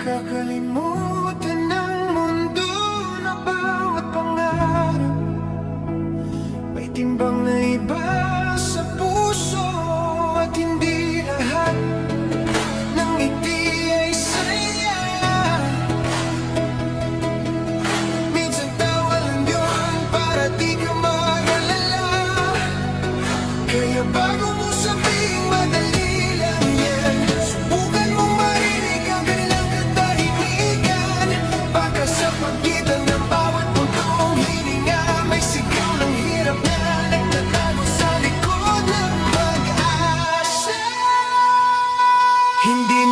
kakalimutan ng mundo na bawat pangarap may timbang na iba sa puso, at hindi lahat ng ngiti ay saya. Minsan tawa lang yun para di ka mag-alala, kaya bago mo sabing madali lang yan, subukan mong marinig ang kanilang katahimikan. Baka sa pagitan ng bawat puntong hininga may sigaw ng hirap na nagtatago sa likod ng pag-asa. Hindi